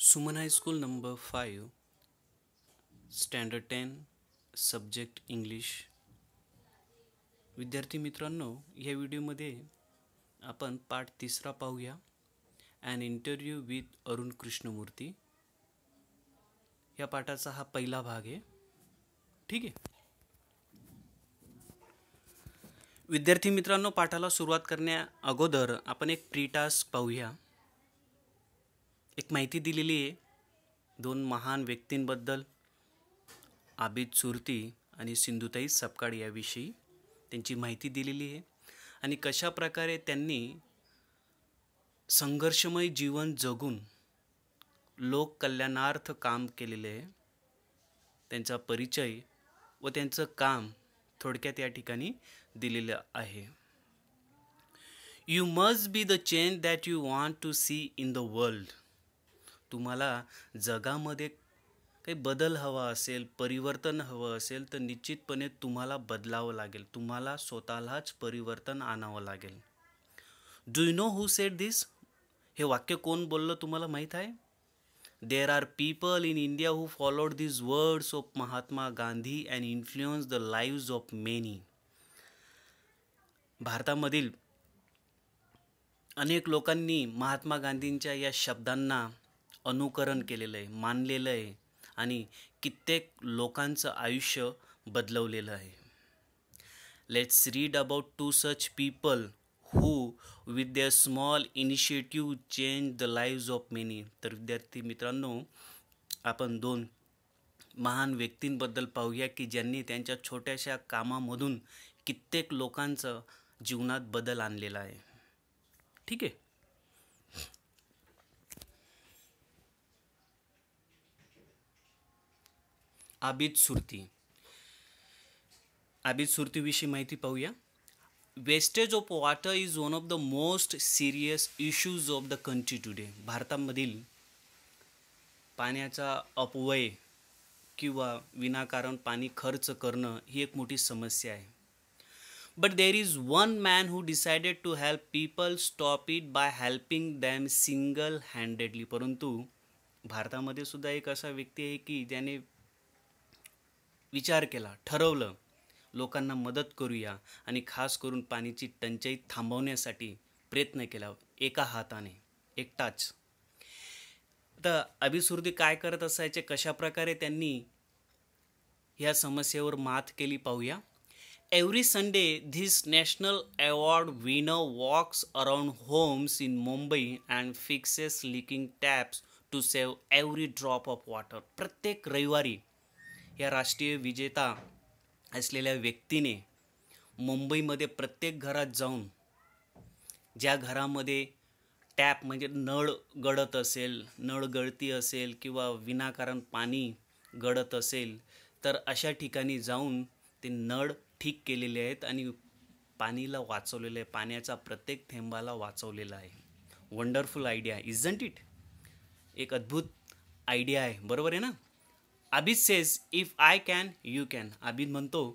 Suman high school number 5 standard 10 subject English. विद्यार्थी मित्रांनो, या व्हिडिओमध्ये आपण पाठ 3 पाहूया. An interview with Arun Krishnamurthy. या पाठाचा हा पहिला भाग आहे. ठीक आहे विद्यार्थी मित्रांनो, पाठाला सुरुवात करण्या अगोदर आपण एक प्री टास्क पाहूया. एक माहिती दिलेली आहे 2 महान व्यक्तींबद्दल, आबिद सुरती आणि सिंधुताई सपकाळ याविषयी त्यांची माहिती दिलेली आहे आणि कशा प्रकारे त्यांनी संघर्षमय जीवन जगून लोक कल्याणार्थ काम केलेले आहे. त्यांचा परिचय व त्यांचं काम थोडक्यात या ठिकाणी दिलेलं आहे. You must be the change that you want to see in the world. तुम्हाला जगामध्ये काही बदल हवा असेल, परिवर्तन हवं असेल तर निश्चितपणे तुम्हाला बदलावं लागेल. तुम्हाला स्वतःलाच परिवर्तन आणावं लागेल. Do you know who said this? हे वाक्य कोण बोललं तुम्हाला माहीत आहे? There are people in India who followed these words of Mahatma Gandhi and influence the lives of many. भारतामधील अनेक लोकांनी महात्मा गांधींच्या या शब्दांना अनुकरण केलेलं आहे, मानलेलं आहे आणि कित्येक लोकांचं आयुष्य बदलवलेलं आहे. Let's read about 2 such people who with their small initiative change the lives of many. तर विद्यार्थी मित्रांनो, आपण 2 महान व्यक्तींबद्दल पाहूया की ज्यांनी त्यांच्या छोट्याशा कामामधून कित्येक लोकांचं जीवनात बदल आणलेला आहे. ठीक आहे. आबिद सुरती. आबिद सुरतीविषयी माहिती पाहूया. Wastage of water is one of the most serious issues of the country today. भारतामधील पाण्याचा अपव्यय किंवा विनाकारण पाणी खर्च करणं ही एक मोठी समस्या आहे. But there is one man who decided to help people stop it by helping them single handedly. परंतु भारतामध्ये सुद्धा एक असा व्यक्ती आहे की ज्याने विचार केला, ठरवलं लोकांना मदत करूया आणि खास करून पाण्याची टंचाई थांबवण्यासाठी प्रयत्न केला एका हाताने, एकटाच. तर आबिद सुरती काय करत असायचे, कशा प्रकारे त्यांनी ह्या समस्येवर मात केली पाहूया. Every Sunday this national award winner walks around homes in Mumbai and fixes leaking taps to save every drop of water. प्रत्येक रविवारी या राष्ट्रीय विजेता असलेल्या व्यक्तीने मुंबईमध्ये प्रत्येक घरात जाऊन ज्या घरामध्ये टॅप म्हणजे नळ गळत असेल, नळ गळती असेल किंवा विनाकारण पाणी गळत असेल तर अशा ठिकाणी जाऊन ते नळ ठीक केलेले आहेत आणि पाणीला वाचवलेलं आहे, पाण्याचा प्रत्येक थेंबाला वाचवलेला आहे. Wonderful idea, isn't it? एक अद्भुत आयडिया आहे, बरोबर आहे ना? Abid says if I can you can. Abid म्हणतो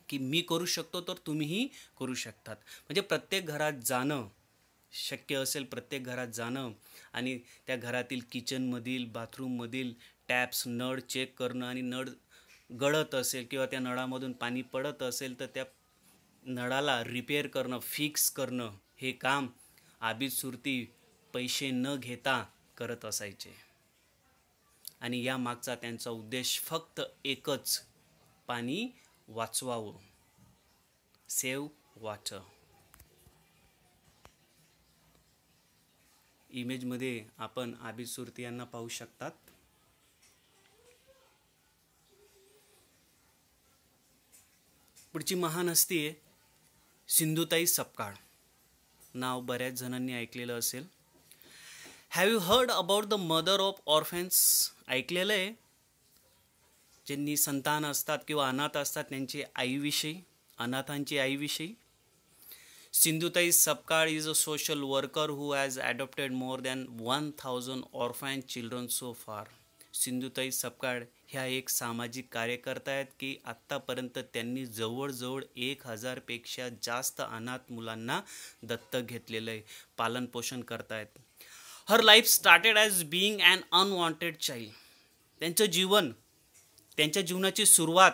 की मी करू शकतो तर तुम्हीही करू शकतात. म्हणजे प्रत्येक घरात जाणं शक्य असेल, प्रत्येक घरात जाणं आणि त्या घरातील किचनमधील, बाथरूममधील टॅप्स, नळ चेक करणं आणि नळ गळत असेल किंवा त्या नळामधून पाणी पडत असेल तर त्या नळाला रिपेअर करणं, फिक्स करणं, हे काम आबिद सुरती पैसे न घेता करत असायचे. आणि या मागचा त्यांचा उद्देश फक्त एकच, पाणी वाचवावं, सेव्ह वॉटर. इमेजमध्ये आपण आबिद सुरती यांना पाहू शकतात. पुढची महान हस्ती आहे सिंधुताई सपकाळ. नाव बऱ्याच जणांनी ऐकलेलं असेल. Have you heard about the mother of orphans? ऐकलेलं आहे. ज्यांनी संतान असतात किंवा अनाथ असतात त्यांची आईविषयी, अनाथांची आईविषयी. Sindhutai Sapkal is a social worker who has adopted more than 1000 orphan children so far. Sindhutai Sapkal ह्या एक सामाजिक कार्यकर्ता आहेत की आत्तापर्यंत त्यांनी जवळजवळ 1000पेक्षा जास्त अनाथ मुलांना दत्तक घेतलेलं आहे, पालनपोषण करतायत. Her life started as being an unwanted child. त्यांच्या जीवनाची सुरुवात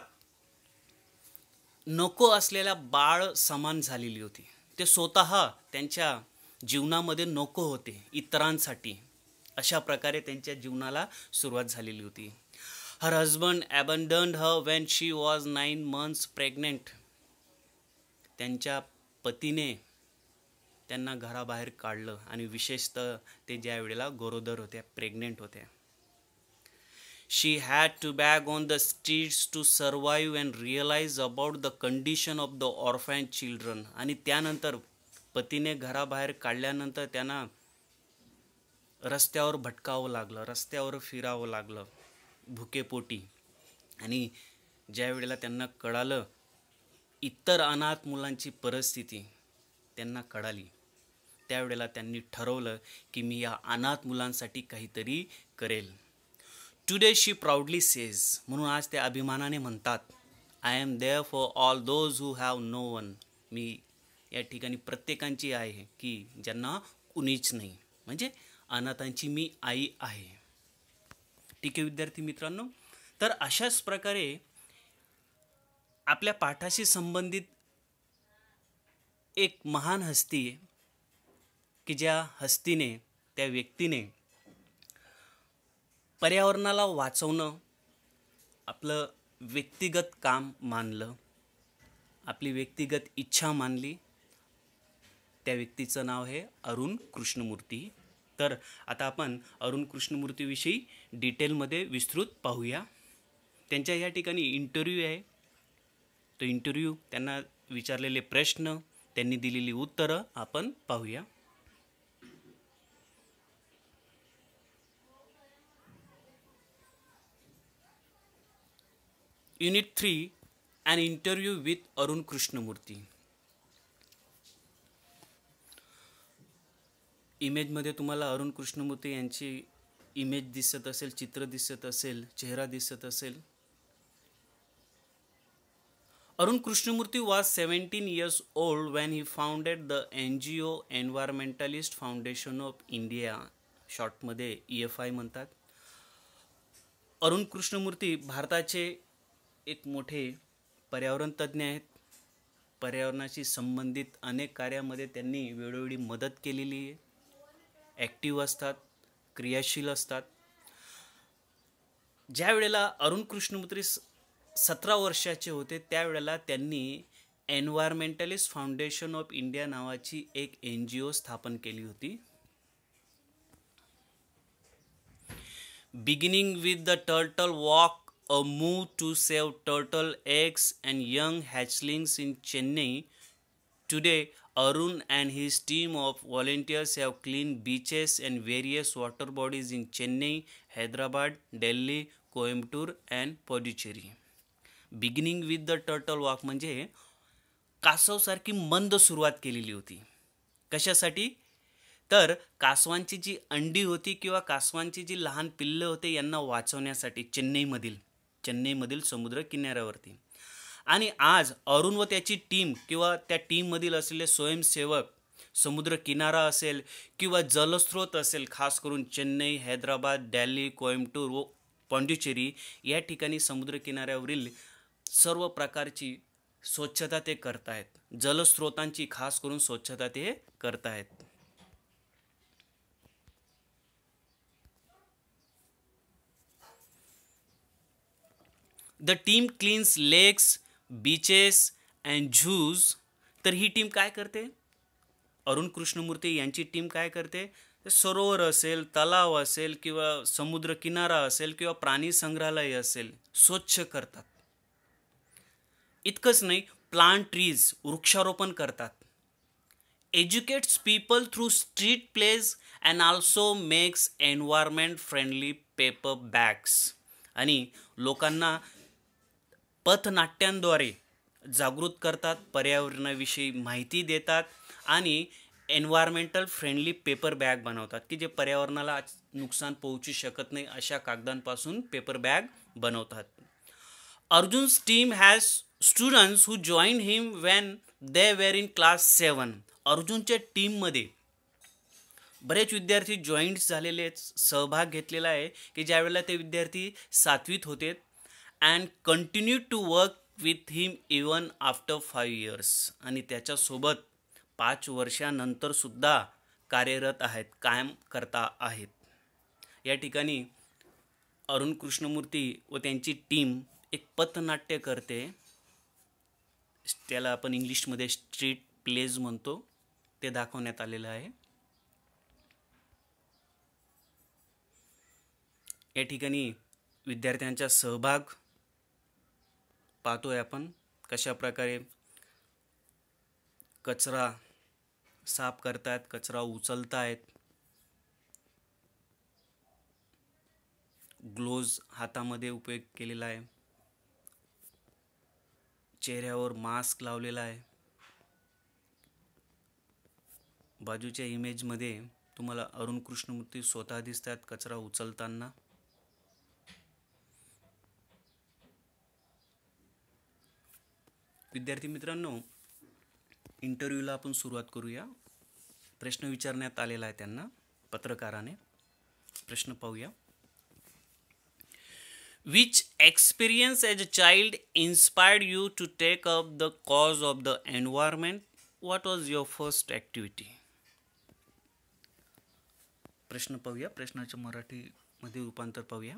नको असलेल्या बाळ समान झालेली होती. ते स्वतः त्यांच्या जीवनामध्ये नको होते इतरांसाठी. अशा प्रकारे त्यांच्या जीवनाला सुरुवात झालेली होती. Her husband abandoned her when she was 9 months pregnant. त्यांच्या पतीने त्यांना घराबाहेर काढलं आणि विशेषतः ते ज्या वेळेला गरोदर होत्या, प्रेग्नेंट होत्या. She had to beg on the streets to survive and realise about the condition of the orphan children. आणि त्यानंतर पतीने घराबाहेर काढल्यानंतर त्यांना रस्त्यावर भटकावं लागलं, रस्त्यावर फिरावं लागलं भुकेपोटी. आणि ज्या वेळेला त्यांना कळालं इतर अनाथ मुलांची परिस्थिती त्यांना कळाली, त्यावेळेला त्यांनी ठरवलं की मी या अनाथ मुलांसाठी काहीतरी करेल. टुडे शी प्राऊडली सेज, म्हणून आज ते अभिमानाने म्हणतात, I am there for all those who have no one. मी या ठिकाणी प्रत्येकांची आहे की ज्यांना कुणीच नाही, म्हणजे अनाथांची मी आई आहे. ठीक आहे विद्यार्थी मित्रांनो, तर अशाच प्रकारे आपल्या पाठाशी संबंधित एक महान हस्ती आहे की ज्या हस्तीने, त्या व्यक्तीने पर्यावरणाला वाचवणं आपलं व्यक्तिगत काम मानलं, आपली व्यक्तिगत इच्छा मानली. त्या व्यक्तीचं नाव आहे अरुण कृष्णमूर्ती. तर आता आपण अरुण कृष्णमूर्तीविषयी डिटेलमध्ये विस्तृत पाहूया. त्यांच्या या ठिकाणी इंटरव्ह्यू आहे. तो इंटरव्ह्यू, त्यांना विचारलेले प्रश्न, त्यांनी दिलेली उत्तरं आपण पाहूया. Unit 3, an interview with Arun Krishnamurthy. इमेजमध्ये तुम्हाला अरुण कृष्णमूर्ती यांची इमेज दिसत असेल, चित्र दिसत असेल, चेहरा दिसत असेल. Arun Krishnamurti was 17 years old when he founded the NGO Environmentalist Foundation of India, शॉर्टमध्ये EFI म्हणतात. अरुण कृष्णमूर्ती भारताचे एक मोठे पर्यावरण तज्ज्ञ आहेत. पर्यावरणाशी संबंधित अनेक कार्यामध्ये त्यांनी वेळोवेळी मदत केलेली आहे. ॲक्टिव्ह असतात, क्रियाशील असतात. ज्या वेळेला अरुण कृष्णमूर्ती 17 वर्षाचे होते त्यावेळेला त्यांनी एन्व्हायरमेंटलिस्ट फाउंडेशन ऑफ इंडिया नावाची एक NGO स्थापन केली होती. Beginning with the turtle walk, a move to save turtle eggs and young hatchlings in Chennai. Today, Arun and his team of volunteers have cleaned beaches and various water bodies in Chennai, Hyderabad, Delhi, Coimbatore and Puducherry. Beginning with the turtle walk म्हणजे कासवसारखी मंद सुरुवात केलेली होती. कशासाठी? तर कासवांची जी अंडी होती किंवा कासवांची जी लहान पिल्लं होते यांना वाचवण्यासाठी चेन्नईमधील समुद्र किनाऱ्यावरती. आणि आज अरुण व त्याची टीम किंवा त्या टीममधील असलेले स्वयंसेवक समुद्र किनारा असेल किंवा जलस्रोत असेल, खास करून चेन्नई, हैदराबाद, दिल्ली, कोइंबतूर व पाँडिचेरी या ठिकाणी समुद्र किनाऱ्यावरील सर्व प्रकारची स्वच्छता ते करतायत. जलस्रोतांची खास करून स्वच्छता ते करतायत. द टीम क्लीन्स लेक्स, बीचेस अँड झूज. तर ही टीम काय करते? अरुण कृष्णमूर्ती यांची टीम काय करते? सरोवर असेल, तलाव असेल किंवा समुद्र किनारा असेल किंवा प्राणी संग्रहालय असेल, स्वच्छ करतात. इतकंच नाही, प्लांट ट्रीज, वृक्षारोपण करतात. Educates people through street plays and also makes environment friendly paper bags. आणि लोकांना पथनाट्यांद्वारे जागृत करतात, पर्यावरणाविषयी माहिती देतात आणि एन्व्हायरमेंटल फ्रेंडली पेपर बॅग बनवतात की जे पर्यावरणाला नुकसान पोहोचू शकत नाही अशा कागदांपासून पेपर बॅग बनवतात. Arjun's team has students who join him when they were in class 7. अर्जुनच्या टीममध्ये बरेच विद्यार्थी जॉईंट झालेले आहेत, सहभाग घेतलेला आहे की ज्यावेळेला ते विद्यार्थी 7वीत होते and continue to work with him even after 5 years, आणि त्याच्यासोबत 5 वर्षानंतर सुद्धा कार्यरत आहेत, कायम करता आहेत. या ठिकाणी अरुण कृष्णमूर्ती व त्यांची टीम एक पथनाट्य करते, त्याला आपण इंग्लिशमध्ये स्ट्रीट प्लेज म्हणतो, ते दाखवण्यात आलेलं आहे. या ठिकाणी विद्यार्थ्यांचा सहभाग पाहतोय आपण, कशा प्रकारे कचरा साफ करतायत, कचरा उचलतायत, ग्लोव्ज हातामध्ये उपयोग केलेला आहे, चेहऱ्यावर मास्क लावलेला आहे. बाजूच्या इमेजमध्ये तुम्हाला अरुण कृष्णमूर्ती स्वतः दिसतात कचरा उचलताना. विद्यार्थी मित्रांनो, इंटरव्ह्यूला आपण सुरुवात करूया. प्रश्न विचारण्यात आलेला आहे त्यांना पत्रकाराने. प्रश्न पाहूया. Which experience as a child inspired you to take up the cause of the environment? What was your first activity? प्रश्न पाहूया, प्रश्नाचं मराठीमध्ये रूपांतर पाहूया.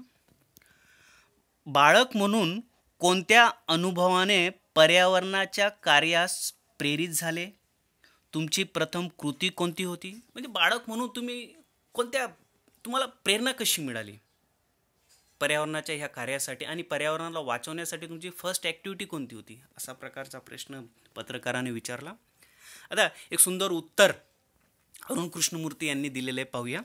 बाळक म्हणून कोणत्या अनुभवाने पर्यावरणाच्या कार्यास प्रेरित झाले? तुमची प्रथम कृती कोणती होती? म्हणजे बाळक म्हणून तुम्हाला प्रेरणा कशी मिळाली पर्यावरणाच्या ह्या कार्यासाठी, आणि पर्यावरणाला वाचवण्यासाठी तुमची फर्स्ट ॲक्टिव्हिटी कोणती होती? असा प्रकारचा प्रश्न पत्रकाराने विचारला. आता एक सुंदर उत्तर अरुण कृष्णमूर्ती यांनी दिलेले पाहूया.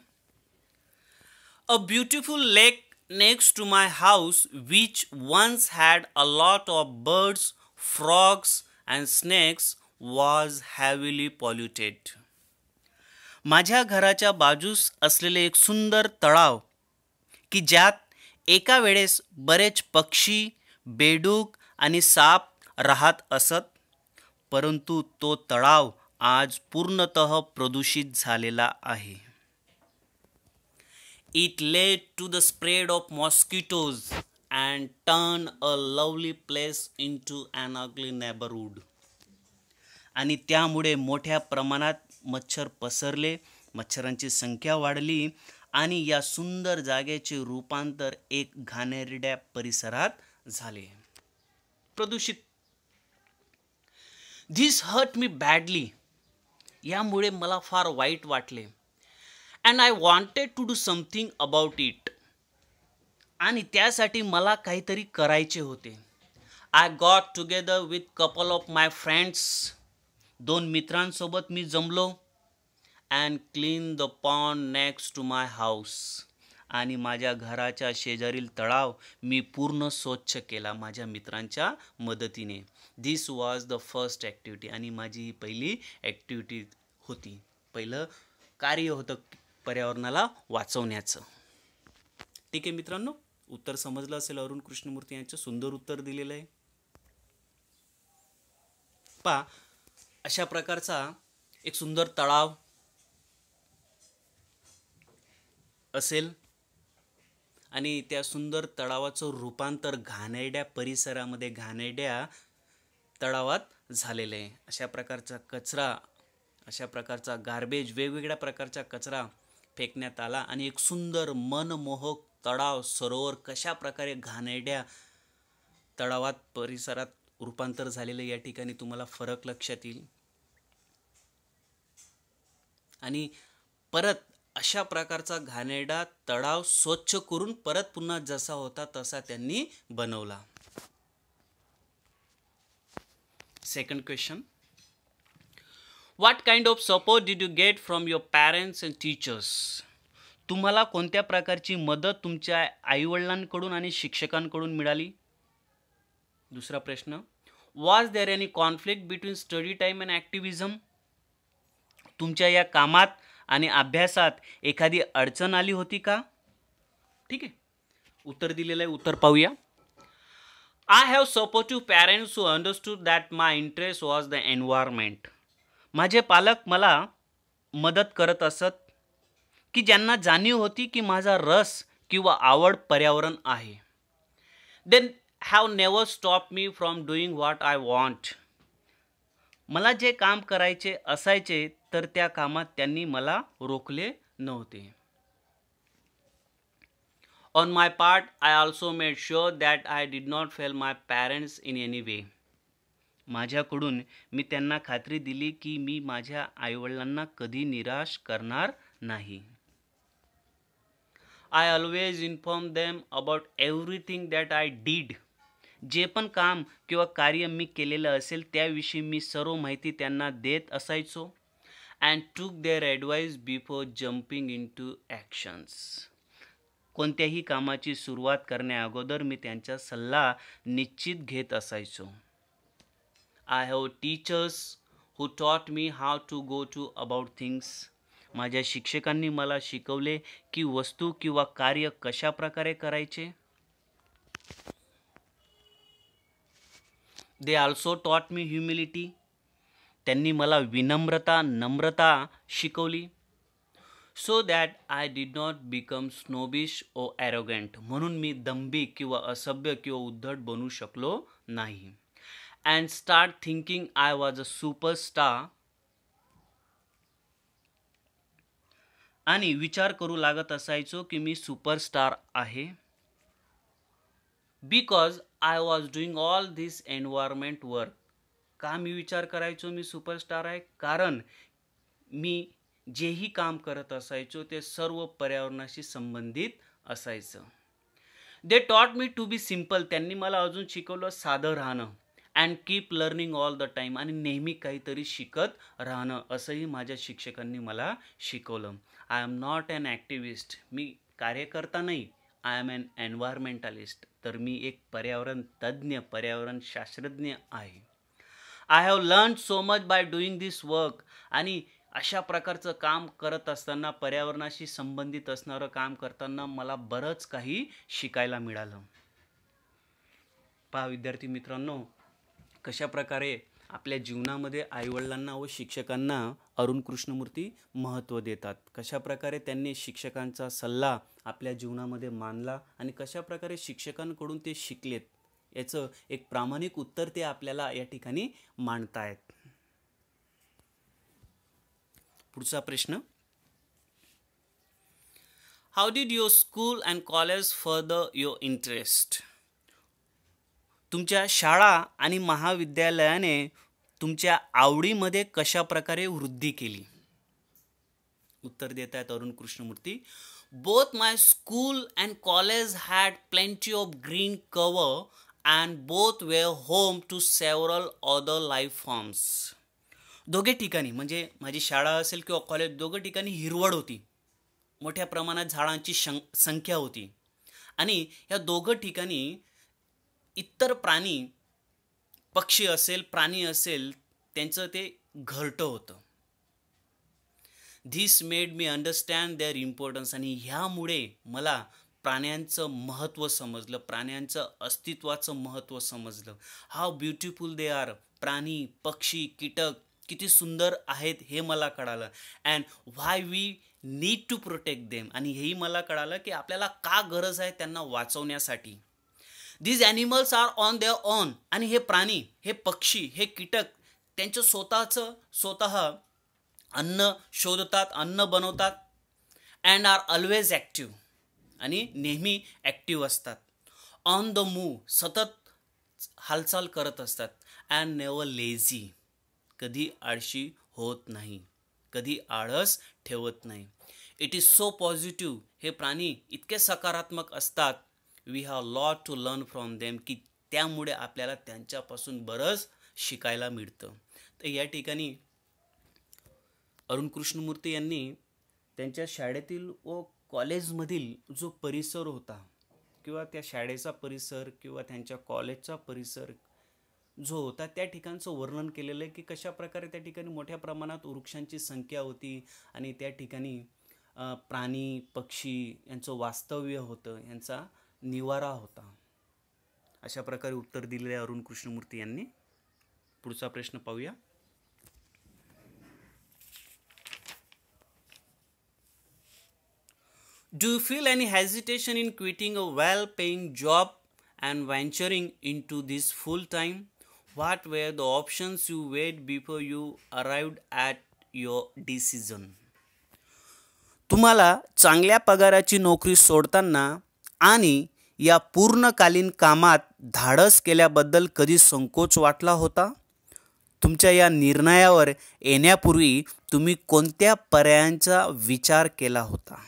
A beautiful lake next to my house, which once had a lot of birds, frogs and snakes, was heavily polluted. माझ्या घराच्या बाजूस असलेले एक सुंदर तळाव की ज्यात एका वेळेस बरेच पक्षी, बेडूक आणि साप राहत असत, परंतु तो तळाव आज पूर्णतः प्रदूषित झालेला आहे. It led to the spread of mosquitoes and turned a lovely place into an ugly neighborhood. आणि त्यामुळे मोठ्या प्रमाणात मच्छर पसरले, मच्छरांची संख्या वाढली आणि या सुंदर जागेचे रूपांतर एक घाणेरड्या परिसरात झाले, प्रदूषित. This hurt me badly. यामुळे मला फार वाईट वाटले. And I wanted to do something about it. आणि त्यासाठी मला काहीतरी करायचे होते. I got together with couple of my friends. 2 मित्रांसोबत मी जमलो. And cleaned the pond next to my house. आणि माझ्या घराच्या शेजारील तळाव मी पूर्ण स्वच्छ केला माझ्या मित्रांच्या मदतीने. This was the first activity. आणि माझी ही पहिली ॲक्टिव्हिटी होती, पहिलं कार्य होतं पर्यावरणाला वाचवण्याचं. ठीक आहे मित्रांनो, उत्तर समजलं असेल. अरुण कृष्णमूर्ती यांचं सुंदर उत्तर दिलेलं आहे. पहा, अशा प्रकारचा एक सुंदर तळाव असेल आणि त्या सुंदर तळावाचं रूपांतर घाणेरड्या परिसरामध्ये, घाणेरड्या तळावात झालेलं आहे. अशा प्रकारचा कचरा, अशा प्रकारचा गार्बेज, वेगवेगळ्या प्रकारचा कचरा फेकण्यात आला आणि एक सुंदर मनमोहक तळाव, सरोवर कशा प्रकारे घाणेरड्या तळावात, परिसरात रूपांतर झालेलं या ठिकाणी तुम्हाला फरक लक्षात येईल. आणि परत अशा प्रकारचा घाणेरडा तळाव स्वच्छ करून परत पुन्हा जसा होता तसा त्यांनी बनवला. Second question. What kind of support did you get from your parents and teachers? तुम्हाला कोणत्या प्रकारची मदत तुमच्या आईवडिलांकडून आणि शिक्षकांकडून मिळाली? दुसरा प्रश्न. Was there any conflict between study time and activism? तुमच्या या कामात आणि अभ्यासात एखादी अडचण आली होती का? ठीक आहे, उत्तर दिलेलं आहे, उत्तर पाहूया. I have supportive parents who understood that my interest was the environment. माझे पालक मला मदत करत असत की ज्यांना जाणीव होती की माझा रस किंवा आवड पर्यावरण आहे. They have never stop me from doing what I want. मला जे काम करायचे असायचे तर त्या कामात त्यांनी मला रोखले नव्हते. On my part, I also made sure that I did not fail my parents in any way. माझ्याकडून मी त्यांना खात्री दिली की मी माझ्या आईवडिलांना कधी निराश करणार नाही. I always informed them about everything that I did. जे पण काम किंवा कार्य मी केलेलं असेल त्याविषयी मी सर्व माहिती त्यांना देत असायचो. And took their advice before jumping into actions. कोणत्याही कामाची सुरुवात करण्याअगोदर मी त्यांचा सल्ला निश्चित घेत असायचो. I have teachers who taught me how to go to about things. माझ्या शिक्षकांनी मला शिकवले की वस्तू किंवा कार्य कशा प्रकारे करायचे. They also taught me humility. त्यांनी मला विनम्रता नम्रता शिकवली. So that I did not become snobbish or arrogant. म्हणून मी दंभी किंवा असभ्य किंवा उद्धट बनू शकलो नाही. And start thinking I was a superstar. आणि विचार करू लागत असायचो की मी सुपरस्टार आहे. Because I was doing all this environment work. का मी विचार करायचो मी सुपरस्टार आहे? कारण मी जेही काम करत असायचो ते सर्व पर्यावरणाशी संबंधित असायचं. They taught me to be simple. त्यांनी मला अजून शिकवलं साधं राहणं. And keep learning all the time. आणि नेहमी काहीतरी शिकत राहणं असंही माझ्या शिक्षकांनी मला शिकवलं. I am not an activist. मी कार्यकर्ता नाही. I am an environmentalist. तर मी एक पर्यावरण तज्ज्ञ पर्यावरण शास्त्रज्ञ आहे. I have learn so much by doing this work. आणि अशा प्रकारचं काम करत असताना पर्यावरणाशी संबंधित असणारं काम करताना मला बरंच काही शिकायला मिळालं. पहा विद्यार्थी मित्रांनो, कशा प्रकारे आपल्या जीवनामध्ये आईवडिलांना व शिक्षकांना अरुण कृष्णमूर्ती महत्त्व देतात. कशा प्रकारे त्यांनी शिक्षकांचा सल्ला आपल्या जीवनामध्ये मानला आणि कशा प्रकारे शिक्षकांकडून ते शिकलेत याचं एक प्रामाणिक उत्तर ते आपल्याला या ठिकाणी मांडतायत. पुढचा प्रश्न. How did your school and college further your interest. तुमच्या शाळा आणि महाविद्यालयाने तुमच्या आवडीमध्ये कशा प्रकारे वृद्धी केली. उत्तर देत आहेत Arun Krishnamurthy. Both my school and college had plenty of green cover and both were home to several other life forms. दोघे ठिकाणी म्हणजे माझी शाळा असेल किंवा कॉलेज दोघं ठिकाणी हिरवळ होती. मोठ्या प्रमाणात झाडांची संख्या होती. आणि या दोघं ठिकाणी इतर प्राणी पक्षी असेल प्राणी असेल त्यांचं ते घरटं होतं. This made me understand their importance. आणि ह्यामुळे मला प्राण्यांचं महत्त्व समजलं. प्राण्यांचं अस्तित्वाचं महत्त्व समजलं. How beautiful they are. प्राणी पक्षी कीटक किती सुंदर आहेत हे मला कळालं. And why we need to protect them. आणि हेही मला कळालं की आपल्याला का गरज आहे त्यांना वाचवण्यासाठी. These animals are on their own. आणि हे प्राणी हे पक्षी हे कीटक त्यांचं स्वतः अन्न शोधतात अन्न बनवतात. And are always active. आणि नेहमी ॲक्टिव्ह असतात. ऑन द मूव्ह सतत हालचाल करत असतात. And never lazy. कधी आळशी होत नाही. कधी आळस ठेवत नाही. It is so positive. हे प्राणी इतके सकारात्मक असतात. We have lot to learn from them. की त्यामुळे आपल्याला त्यांच्यापासून बरंच शिकायला मिळतं. तर या ठिकाणी अरुण कृष्णमूर्ती यांनी त्यांच्या शाळेतील व कॉलेजमधील जो परिसर होता किंवा त्या शाळेचा परिसर किंवा त्यांच्या कॉलेजचा परिसर जो होता त्या ठिकाणचं वर्णन केलेलं आहे की कशा प्रकारे त्या ठिकाणी मोठ्या प्रमाणात वृक्षांची संख्या होती आणि त्या ठिकाणी प्राणी पक्षी यांचं वास्तव्य होतं यांचा निवारा होता. अशा प्रकारे उत्तर दिलेले अरुण कृष्णमूर्ती यांनी. पुढचा प्रश्न पाहूया. Do you feel any hesitation in quitting a well paying job and venturing into this full time? What were the options you weighed before you arrived at your decision? तुम्हाला चांगल्या पगाराची नोकरी सोडताना आणि या पूर्णकालीन कामात धाडस केल्याबद्दल कधी संकोच वाटला होता? तुमच्या या निर्णयावर येण्यापूर्वी तुम्ही कोणत्या पर्यायांचा विचार केला होता?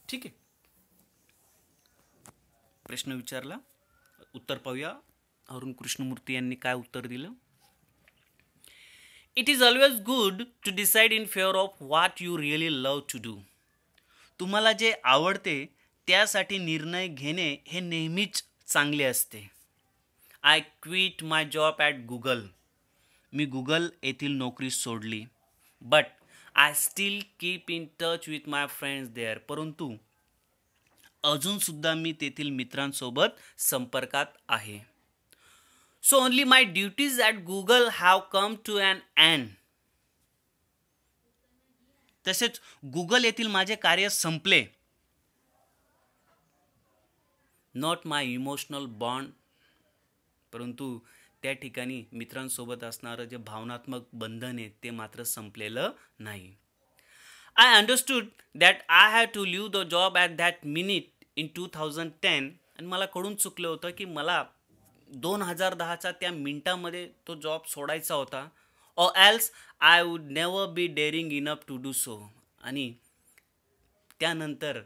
ठीक आहे, प्रश्न विचारला, उत्तर पाहूया. अरुण कृष्णमूर्ती यांनी काय उत्तर दिलं? It is always good to decide in favour of what you really love to do. तुम्हाला जे आवडते त्यासाठी निर्णय घेणे हे नेहमीच चांगले असते. I quit my job at Google. मी गुगल येथील नोकरी सोडली. But I still keep in touch with my friends there. परंतु अजूनसुद्धा मी तेथील मित्रांसोबत संपर्कात आहे. So only my duties at Google have come to an end. तसेच गुगल येथील माझे कार्य संपले. Not my emotional bond. परंतु त्या ठिकाणी मित्रांसोबत असणारं जे भावनात्मक बंधन आहे ते मात्र संपलेलं नाही. I understood that I have to leave the job at that minute in 2010. आणि मला कळून चुकलं होतं की मला 2010च्या त्या मिनिटामध्ये तो जॉब सोडायचा होता. or else I would never be daring enough to do so. आणि त्यानंतर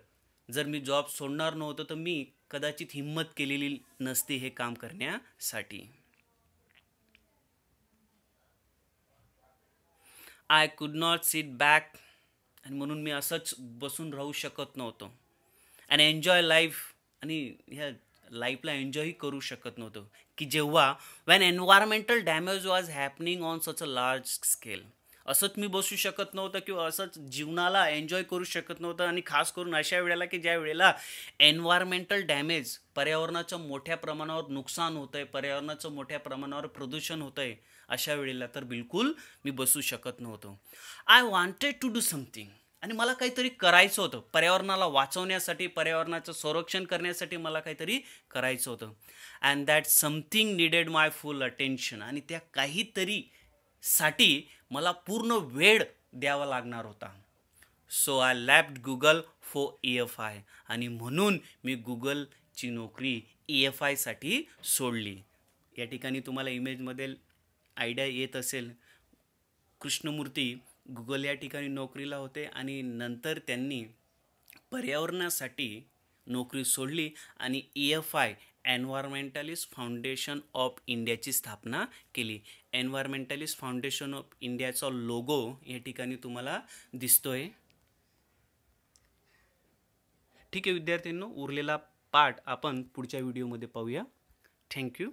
जर मी जॉब सोडणार नव्हतो तर मी कदाचित हिम्मत केलेली नसती हे काम करण्यासाठी. I could not sit back. आणि म्हणून मी असंच बसून राहू शकत नव्हतो. And enjoy life. आणि ह्या लाईफला एन्जॉयही करू शकत नव्हतो की जेव्हा Wien environmental damage was happening on such a large scale. असंच मी बसू शकत नव्हतं किंवा असंच जीवनाला एन्जॉय करू शकत नव्हतं. आणि खास करून अशा वेळेला की ज्या वेळेला एन्व्हायरमेंटल डॅमेज, पर्यावरणाचं मोठ्या प्रमाणावर नुकसान होतं आहे, पर्यावरणाचं मोठ्या प्रमाणावर प्रदूषण होतं आहे, अशा वेळेला तर बिलकुल मी बसू शकत नव्हतो. I wanted to do something. आणि मला काहीतरी करायचं होतं. पर्यावरणाला वाचवण्यासाठी, पर्यावरणाचं संरक्षण करण्यासाठी मला काहीतरी करायचं होतं. And that something needed my full attention. आणि त्या काहीतरीसाठी मला पूर्ण वेळ द्यावा लागणार होता. So I left Google for EFI. आणि म्हणून मी गुगलची नोकरी EFIसाठी सोडली. या ठिकाणी तुम्हाला इमेजमध्ये आयडिया येत असेल. कृष्णमूर्ती गुगल या ठिकाणी नोकरीला होते आणि नंतर त्यांनी पर्यावरणासाठी नोकरी सोडली आणि EFI एन्व्हायरमेंटलिस्ट फाउंडेशन ऑफ इंडियाची स्थापना केली. एन्व्हायरमेंटलिस्ट फाउंडेशन ऑफ इंडियाचा लोगो या ठिकाणी तुम्हाला दिसतोय. ठीक आहे विद्यार्थ्यांनो, उरलेला पार्ट आपण पुढच्या व्हिडिओमध्ये पाहूया. थँक्यू.